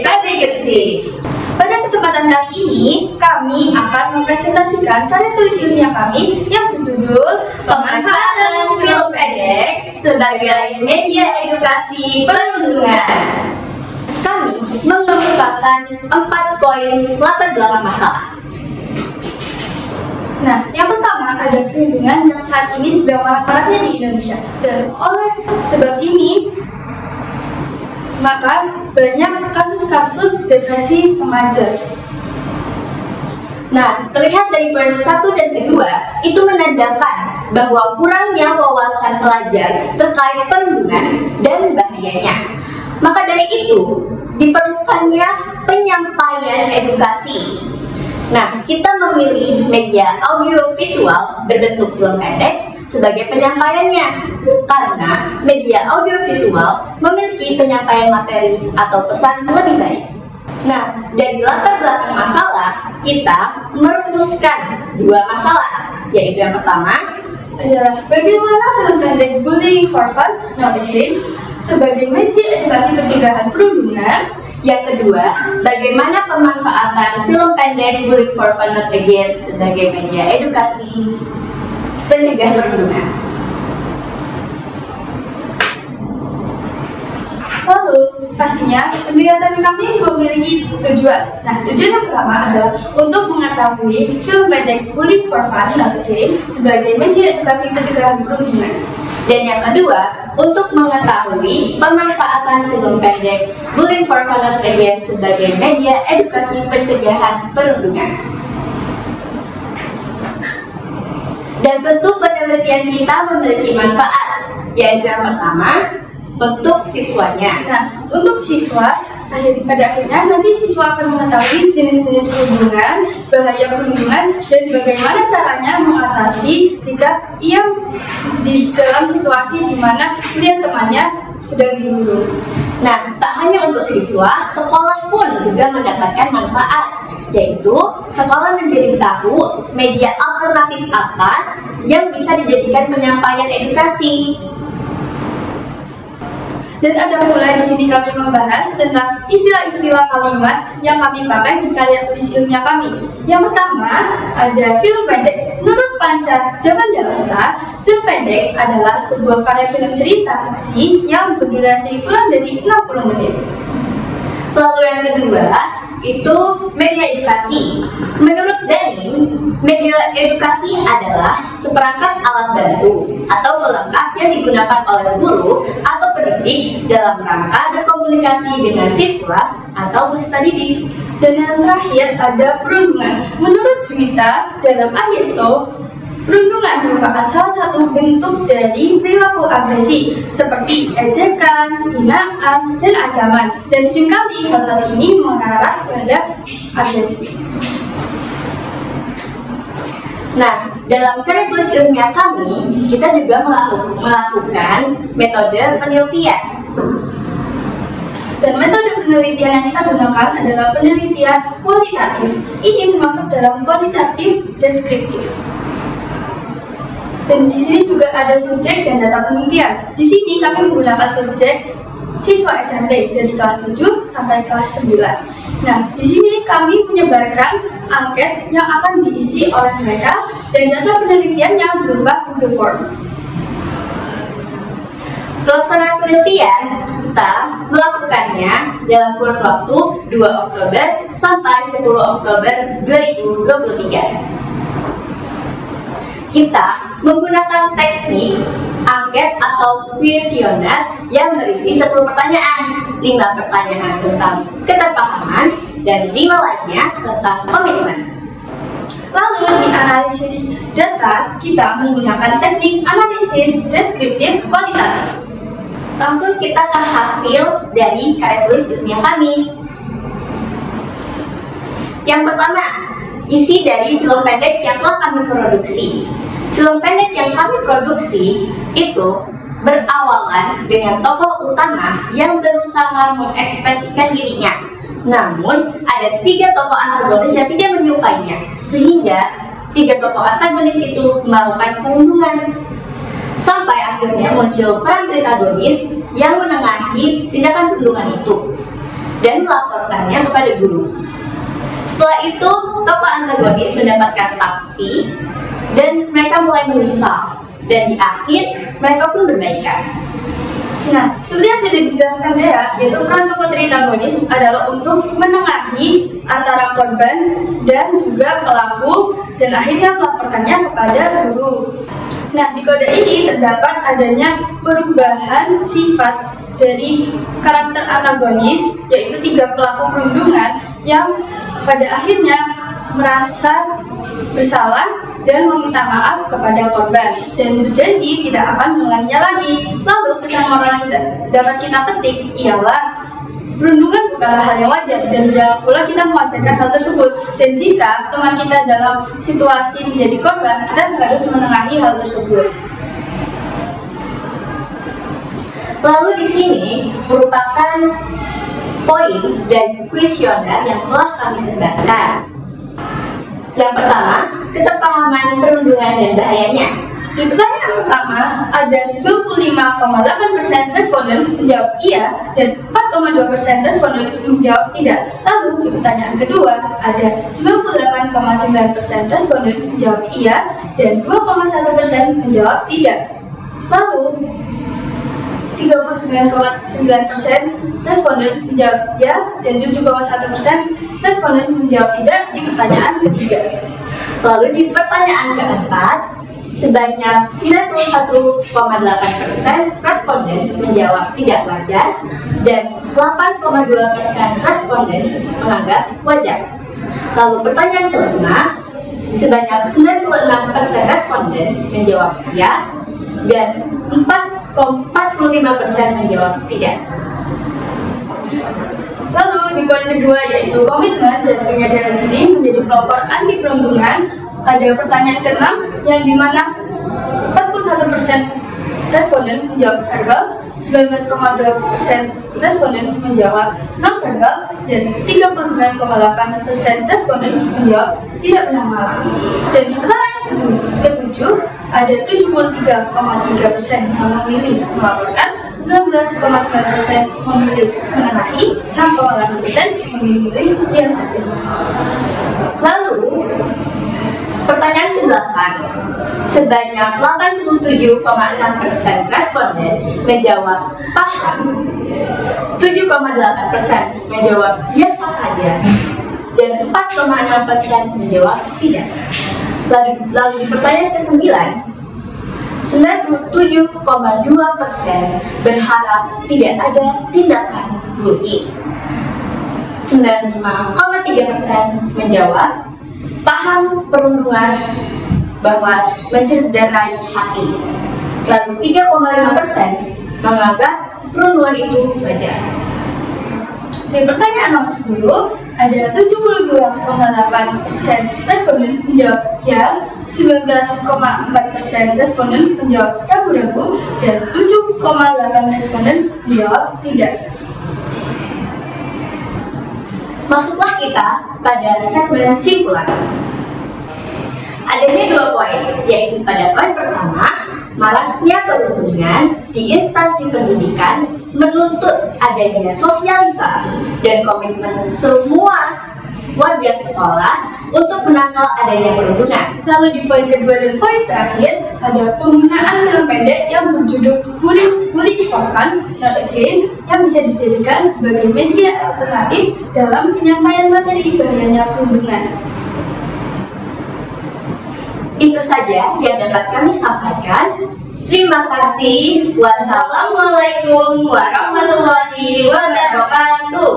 PB Gersik. Pada kesempatan kali ini, kami akan mempresentasikan karya tulis ilmiah kami yang berjudul Pemanfaatan Film Pendek sebagai Media Edukasi Perundungan. Kami mengemukakan 4 poin latar belakang masalah. Nah, yang pertama ada perundungan yang saat ini sedang marak-maraknya di Indonesia. Dan oleh sebab ini, maka banyak kasus-kasus depresi remaja. Nah, terlihat dari poin 1 dan kedua, itu menandakan bahwa kurangnya wawasan pelajar terkait perundungan dan bahayanya. Maka dari itu, diperlukannya penyampaian edukasi. Nah, kita memilih media audiovisual berbentuk film pendek sebagai penyampaiannya, karena media audiovisual memiliki penyampaian materi atau pesan lebih baik. Nah, dari latar belakang masalah, kita merumuskan 2 masalah, yaitu yang pertama adalah bagaimana film pendek Bullying for Fun Not Again sebagai media edukasi pencegahan perundungan. Yang kedua, bagaimana pemanfaatan film pendek Bullying for Fun Not Again sebagai media edukasi pencegahan perundungan. Lalu, pastinya pendekatan kami memiliki tujuan. Nah, tujuan yang pertama adalah untuk mengetahui film pendek Bullying for Fun Not Again sebagai media edukasi pencegahan perundungan. Dan yang kedua, untuk mengetahui pemanfaatan film pendek Bullying for Fun Not Again sebagai media edukasi pencegahan perundungan. Dan tentu penelitian kita memiliki manfaat, yaitu yang pertama, untuk siswanya. Nah, untuk siswa, pada akhirnya nanti siswa akan mengetahui jenis-jenis perundungan, bahaya perundungan, dan bagaimana caranya mengatasi jika ia di dalam situasi di mana melihat temannya sedang dibunuh. Nah, tak hanya untuk siswa, sekolah pun juga mendapatkan manfaat, yaitu sekolah menjadi tahu media alternatif apa yang bisa dijadikan penyampaian edukasi. Dan ada pula di sini kami membahas tentang istilah-istilah kalimat yang kami pakai di karya tulis ilmiah kami. Yang pertama ada film pendek. Menurut Panca Djamandalasta, film pendek adalah sebuah karya film cerita fiksi yang berdurasi kurang dari 60 menit. Lalu yang kedua itu media edukasi. Menurut Daning, media edukasi adalah seperangkat alat bantu atau pelengkap yang digunakan oleh guru atau pendidik dalam rangka berkomunikasi dengan siswa atau peserta didik. Dan yang terakhir ada perundungan. Menurut Juwita dalam Ariesto, perundungan merupakan salah satu bentuk dari perilaku agresi seperti ejekan, hinaan, dan ancaman. Dan seringkali hal-hal ini mengarah pada agresi. Nah, dalam karya tulis ilmiah kami, kita juga melakukan metode penelitian. Dan metode penelitian yang kita gunakan adalah penelitian kualitatif. Ini termasuk dalam kualitatif deskriptif. Dan di sini juga ada subjek dan data penelitian. Di sini kami menggunakan subjek siswa SMP dari kelas 7 sampai kelas 9. Nah, di sini kami menyebarkan angket yang akan diisi oleh mereka dan data penelitian yang berupa Google Form. Pelaksanaan penelitian kita melakukannya dalam kurun waktu 2 Oktober sampai 10 Oktober 2023. Kita menggunakan teknik angket atau kuesioner yang berisi 10 pertanyaan, 5 pertanyaan tentang keterpahaman, dan 5 lainnya tentang komitmen. Lalu di analisis data, kita menggunakan teknik analisis deskriptif kualitatif. Langsung kita ke hasil dari karya tulis ilmiah kami. Yang pertama, isi dari film pendek yang telah kami produksi. Film pendek yang kami produksi itu berawalan dengan tokoh utama yang berusaha mengekspresikan dirinya. Namun, ada 3 tokoh antagonis yang tidak menyukainya, sehingga 3 tokoh antagonis itu melakukan perundungan. Sampai akhirnya muncul peran protagonis yang menengahi tindakan perundungan itu. dan melaporkannya kepada guru. Setelah itu, tokoh antagonis mendapatkan sanksi dan mereka mulai menyesal. Dan di akhir, mereka pun berbaikan. Nah, seperti yang sudah dijelaskan Dea, yaitu peran tokoh antagonis adalah untuk menengahi antara korban dan juga pelaku dan akhirnya melaporkannya kepada guru. Nah, di kode ini terdapat adanya perubahan sifat dari karakter antagonis, yaitu 3 pelaku perundungan yang pada akhirnya merasa bersalah dan meminta maaf kepada korban dan berjanji tidak akan mengulanginya lagi. Lalu pesan moral yang dapat kita petik ialah perundungan bukanlah hal yang wajar dan jangan pula kita mewajarkan hal tersebut. Dan jika teman kita dalam situasi menjadi korban, kita harus menengahi hal tersebut. Lalu di sini merupakan poin dan kuesioner yang telah kami sebarkan. Yang pertama, keterpahaman perundungan dan bahayanya. Di pertanyaan pertama, ada 95,8% responden menjawab iya dan 4,2% responden menjawab tidak. Lalu di pertanyaan kedua, ada 98,9% responden menjawab iya dan 2,1% menjawab tidak. Lalu 39,9% responden menjawab ya dan 7,1% responden menjawab tidak di pertanyaan ketiga. Lalu di pertanyaan keempat, sebanyak 91,8% responden menjawab tidak wajar dan 8,2% responden menganggap wajar. Lalu pertanyaan kelima, sebanyak 96% responden menjawab ya dan 45% menjawab tidak. Lalu di poin kedua yaitu komitmen dan penyadaran diri menjadi pelopor anti perundungan. Ada pertanyaan ke-6 yang dimana 41% responden menjawab verbal, 19,2% responden menjawab non-verbal, dan 39,8% responden menjawab tidak pernah malam. Dan di pertanyaan ke-7 ada 73,3% yang memilih melaporkan, 19,9% memilih menengahi, 6,8% memilih diam saja. Lalu pertanyaan ke-8, sebanyak 87,6% responden menjawab paham, 7,8% menjawab biasa saja, dan 4,6% menjawab tidak. Lalu di pertanyaan ke-9, 97,2% berharap tidak ada tindakan bullying. 95,3% menjawab paham perundungan bahwa mencederai hati. Lalu 3,5% menganggap perundungan itu wajar. Di pertanyaan nomor 10, ada 72,8% responden menjawab ya, 19,4% responden menjawab ragu-ragu, dan 7,8% responden menjawab tidak. Masuklah kita pada segmen simpulan. Adanya 2 poin, yaitu pada poin pertama, maraknya perundungan di instansi pendidikan menuntut adanya sosialisasi dan komitmen semua warga sekolah untuk menangkal adanya perundungan. Lalu di poin kedua dan poin terakhir, ada penggunaan film pendek yang berjudul Bullying for Fun, Not Again, yang bisa dijadikan sebagai media alternatif dalam penyampaian materi bahayanya perundungan. Itu saja yang dapat kami sampaikan. Terima kasih. Wassalamualaikum warahmatullahi wabarakatuh.